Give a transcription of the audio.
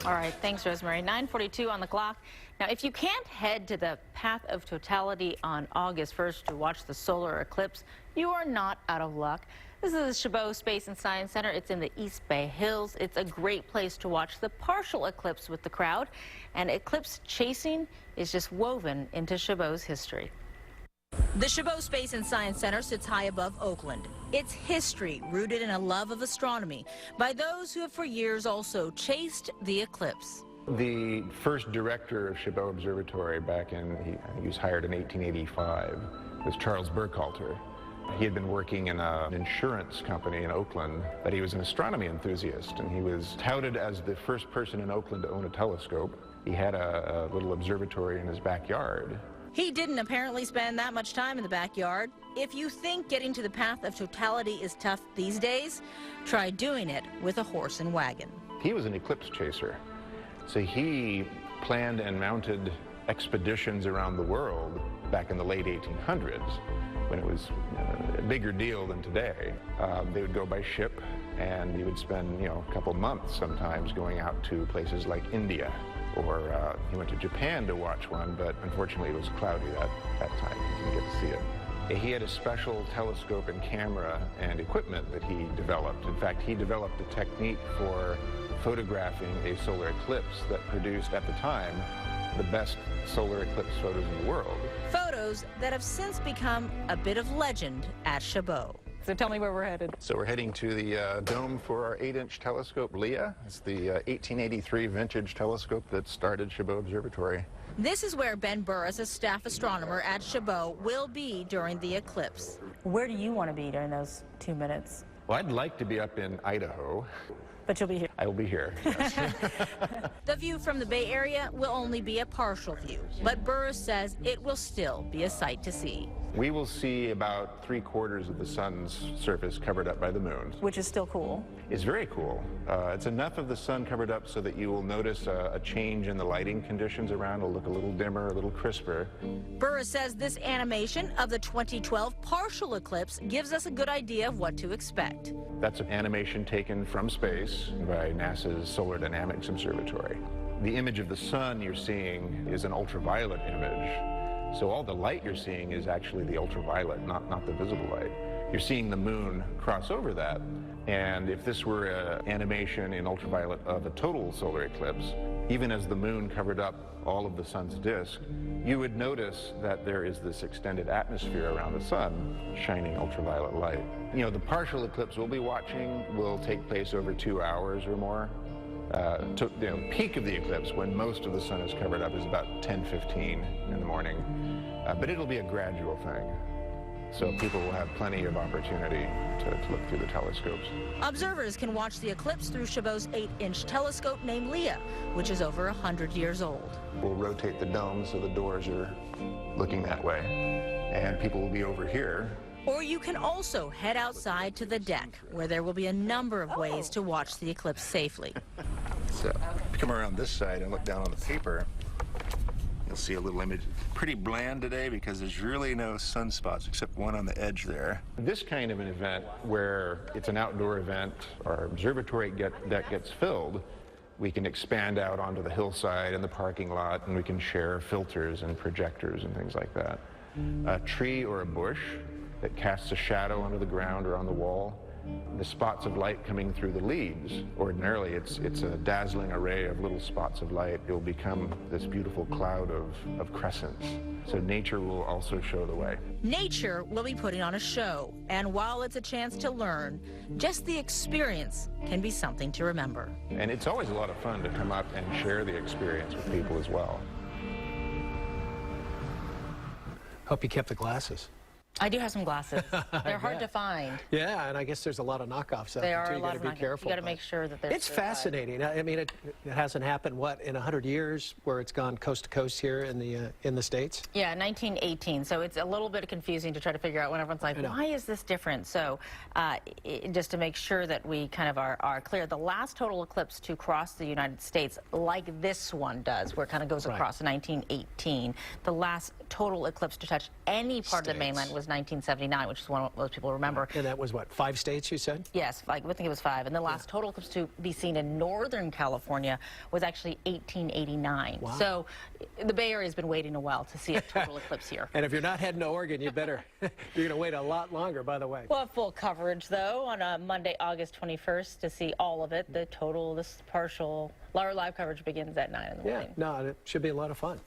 All right, thanks, Rosemary. 9:42 on the clock. Now, if you can't head to the path of totality on August 1st to watch the solar eclipse, you are not out of luck. This is the Chabot Space and Science Center. It's in the East Bay Hills. It's a great place to watch the partial eclipse with the crowd. And eclipse chasing is just woven into Chabot's history. The Chabot Space and Science Center sits high above Oakland. Its history rooted in a love of astronomy by those who have for years also chased the eclipse. The first director of Chabot Observatory back in, he was hired in 1885, was Charles Burkhalter. He had been working in an insurance company in Oakland, but he was an astronomy enthusiast, and he was touted as the first person in Oakland to own a telescope. He had a little observatory in his backyard. He didn't apparently spend that much time in the backyard. If you think getting to the path of totality is tough these days, try doing it with a horse and wagon. He was an eclipse chaser, so he planned and mounted expeditions around the world back in the late 1800s, when it was a bigger deal than today. They would go by ship, and he would spend, a couple months sometimes going out to places like India, or he went to Japan to watch one, but unfortunately it was cloudy that time. He didn't get to see it. He had a special telescope and camera and equipment that he developed. In fact, he developed a technique for photographing a solar eclipse that produced, at the time, the best solar eclipse photos in the world. Photos that have since become a bit of legend at Chabot. So tell me where we're headed. So we're heading to the dome for our 8-inch telescope, Leah. It's the 1883 vintage telescope that started Chabot Observatory. This is where Ben Burris, a staff astronomer at Chabot, will be during the eclipse. Where do you want to be during those 2 minutes? Well, I'd like to be up in Idaho. But you'll be here. I will be here, yes. The view from the Bay Area will only be a partial view, but Burris says it will still be a sight to see. We will see about 3/4 of the sun's surface covered up by the moon. Which is still cool. It's very cool. It's enough of the sun covered up so that you will notice a change in the lighting conditions around. It'll look a little dimmer, a little crisper. Burris says this animation of the 2012 partial eclipse gives us a good idea of what to expect. That's an animation taken from space by NASA's Solar Dynamics Observatory. The image of the sun you're seeing is an ultraviolet image. So all the light you're seeing is actually the ultraviolet, not the visible light. You're seeing the moon cross over that. And if this were an animation in ultraviolet of a total solar eclipse, even as the moon covered up all of the sun's disk, you would notice that there is this extended atmosphere around the sun shining ultraviolet light. The partial eclipse we'll be watching will take place over 2 hours or more. The peak of the eclipse, when most of the sun is covered up, is about 10:15 in the morning. But it'll be a gradual thing. So people will have plenty of opportunity to look through the telescopes. Observers can watch the eclipse through Chabot's 8-inch telescope named Leah, which is over 100 years old. We'll rotate the dome so the doors are looking that way, and people will be over here. Or you can also head outside to the deck, where there will be a number of ways to watch the eclipse safely. So if you come around this side and look down on the paper, you'll see a little image. Pretty bland today because there's really no sunspots except one on the edge there. This kind of an event where it's an outdoor event, our observatory deck gets filled, we can expand out onto the hillside and the parking lot, and we can share filters and projectors and things like that. A tree or a bush that casts a shadow onto the ground or on the wall, the spots of light coming through the leaves. Ordinarily, it's a dazzling array of little spots of light. It will become this beautiful cloud of crescents. So nature will also show the way. Nature will be putting on a show, and while it's a chance to learn, just the experience can be something to remember. And it's always a lot of fun to come up and share the experience with people as well. Hope you kept the glasses. I do have some glasses. They're hard to find. Yeah, and I guess there's a lot of knockoffs out there, too. You got to be careful. You got to make sure that they're It's fascinating. I mean, it hasn't happened, what, in 100 years, where it's gone coast to coast here in the States? Yeah, 1918. So it's a little bit confusing to try to figure out when everyone's like, why is this different? So just to make sure that we kind of are clear, the last total eclipse to cross the United States, like this one does, where it kind of goes across in 1918, the last total eclipse to touch any part of the mainland was was 1979, which is one most people remember. And that was what, 5 states you said? Yes, I think it was 5. And the last total eclipse to be seen in Northern California was actually 1889. Wow. So the Bay Area has been waiting a while to see a total eclipse here. And if you're not heading to Oregon, you better, you're going to wait a lot longer, by the way. We'll have full coverage, though, on Monday, August 21st to see all of it. The total, this partial, our live coverage begins at 9 in the morning. Yeah, no, it should be a lot of fun.